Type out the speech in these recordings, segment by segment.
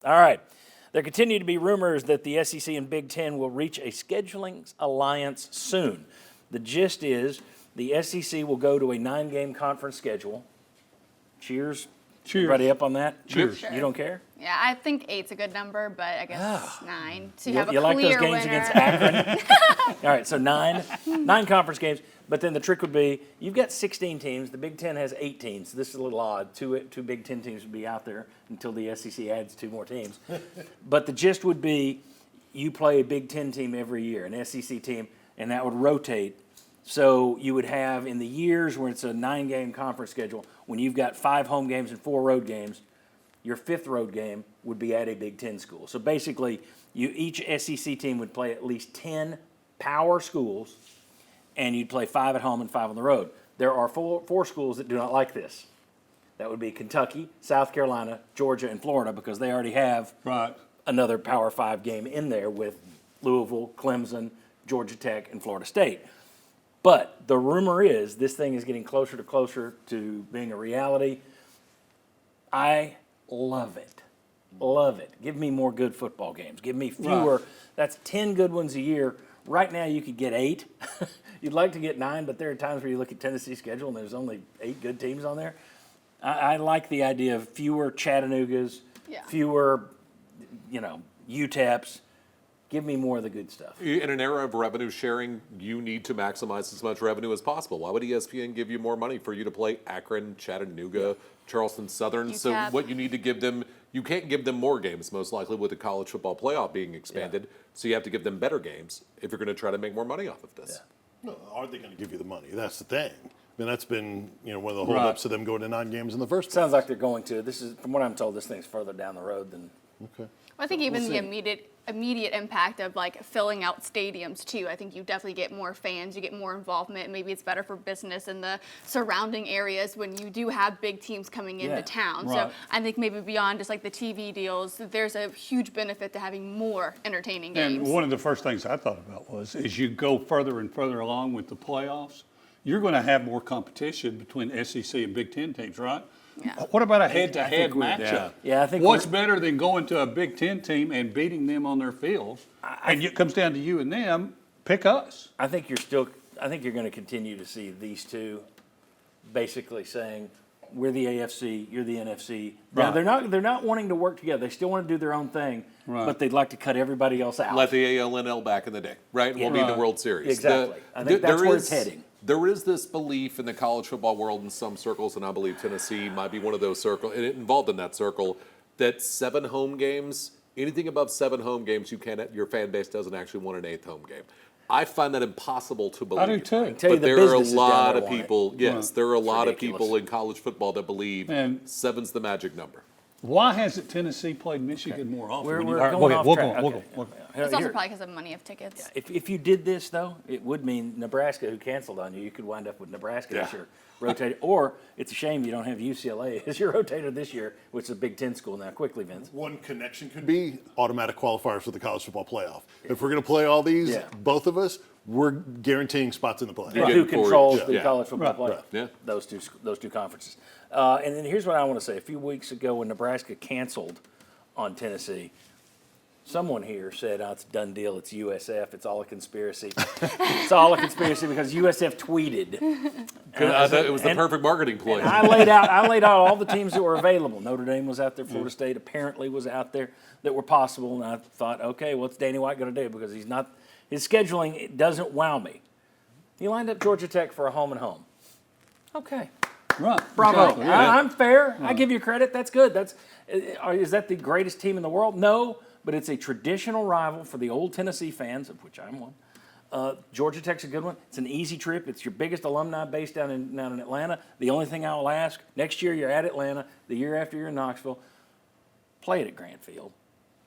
All right. There continue to be rumors that the SEC and Big Ten will reach a scheduling alliance soon. The gist is the SEC will go to a 9-game conference schedule. Cheers. Cheers. Everybody up on that? Cheers. Sure. You don't care? Yeah, I think 8's a good number, but I guess 9. So you have a You clear like those games winner. against Akron? All right, so nine conference games. But then the trick would be you've got 16 teams. The Big Ten has 8 teams. So this is a little odd. Two Big Ten teams would be out there until the SEC adds 2 more teams. But the gist would be you play a Big Ten team every year, an SEC team, and that would rotate. So you would have in the years where it's a 9-game conference schedule, when you've got 5 home games and 4 road games, your 5th road game would be at a Big Ten school. So basically, each SEC team would play at least 10 power schools, and you'd play 5 at home and 5 on the road. There are four schools that do not like this. That would be Kentucky, South Carolina, Georgia, and Florida, because they already have another Power 5 game in there with Louisville, Clemson, Georgia Tech, and Florida State. But the rumor is this thing is getting closer to being a reality. I love it. Love it. Give me more good football games. Give me fewer. Right. That's 10 good ones a year. Right now you could get 8. You'd like to get 9, but there are times where you look at Tennessee's schedule and there's only 8 good teams on there. I like the idea of fewer Chattanoogas, fewer, UTEPs. Give me more of the good stuff. In an era of revenue sharing, you need to maximize as much revenue as possible. Why would ESPN give you more money for you to play Akron, Chattanooga, Charleston Southern? So what you need to give them, you can't give them more games, most likely, with the college football playoff being expanded. Yeah. So you have to give them better games if you're going to try to make more money off of this. Yeah. No, are they going to give you the money? That's the thing. I mean, that's been one of the holdups of them going to 9 games in the first place. Sounds like they're going to. This is, from what I'm told, this thing's further down the road than. Okay. Well, I think even the immediate impact of filling out stadiums too. I think you definitely get more fans, you get more involvement. Maybe it's better for business in the surrounding areas when you do have big teams coming into town. Right. So I think maybe beyond just the TV deals, there's a huge benefit to having more entertaining games. And one of the first things I thought about was as you go further and further along with the playoffs, you're going to have more competition between SEC and Big Ten teams, right? Yeah. What about a head-to-head matchup? Yeah, I think what's better than going to a Big Ten team and beating them on their fields? And it comes down to you and them. Pick us. I think you're going to continue to see these two basically saying, "We're the AFC, you're the NFC." Now they're not wanting to work together. They still want to do their own thing, but they'd like to cut everybody else out. Like the ALNL back in the day, right? We'll be in the World Series. Exactly. I think that's where it's heading. There is this belief in the college football world in some circles, and I believe Tennessee might be one of those circles, and involved in that circle, that 7 home games, anything above 7 home games, your fan base doesn't actually want an 8th home game. I find that impossible to believe. I do too. But there are a lot of people, there are a lot of people in college football that believe 7's the magic number. Why hasn't Tennessee played Michigan more often? We're going off track. We'll go. It's also probably because of money of tickets. Yeah. If you did this, though, it would mean Nebraska, who canceled on you, you could wind up with Nebraska as your rotator. Or it's a shame you don't have UCLA as your rotator this year, which is a Big Ten school now. Quickly, Vince. One connection could be automatic qualifiers for the college football playoff. If we're going to play all these, both of us, we're guaranteeing spots in the playoff. Who controls the college football playoff? Right. Yeah. Those two conferences. And then here's what I want to say. A few weeks ago when Nebraska canceled on Tennessee, someone here said, it's a done deal. It's USF. It's all a conspiracy. It's all a conspiracy because USF tweeted. I thought it was the perfect marketing ploy. I laid out all the teams that were available. Notre Dame was out there. Florida State apparently was out there that were possible. And I thought, okay, what's Danny White going to do? Because his scheduling, it doesn't wow me. He lined up Georgia Tech for a home and home. Okay. Right. Bravo. Exactly. Yeah. I'm fair. I give you credit. That's good. Is that the greatest team in the world? No, but it's a traditional rival for the old Tennessee fans, of which I'm one. Georgia Tech's a good one. It's an easy trip. It's your biggest alumni base down in Atlanta. The only thing I will ask, next year you're at Atlanta. The year after you're in Knoxville. Play it at Grant Field.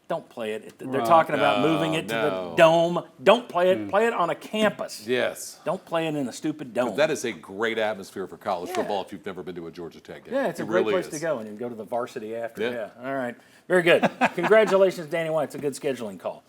Don't play it. They're talking about moving it to the dome. Don't play it. Play it on a campus. Yes. Don't play it in a stupid dome. But that is a great atmosphere for college football if you've never been to a Georgia Tech game. Yeah, it's a great really place to go, and you can go to the varsity after. Yeah. All right. Very good. Congratulations, Danny White. It's a good scheduling call.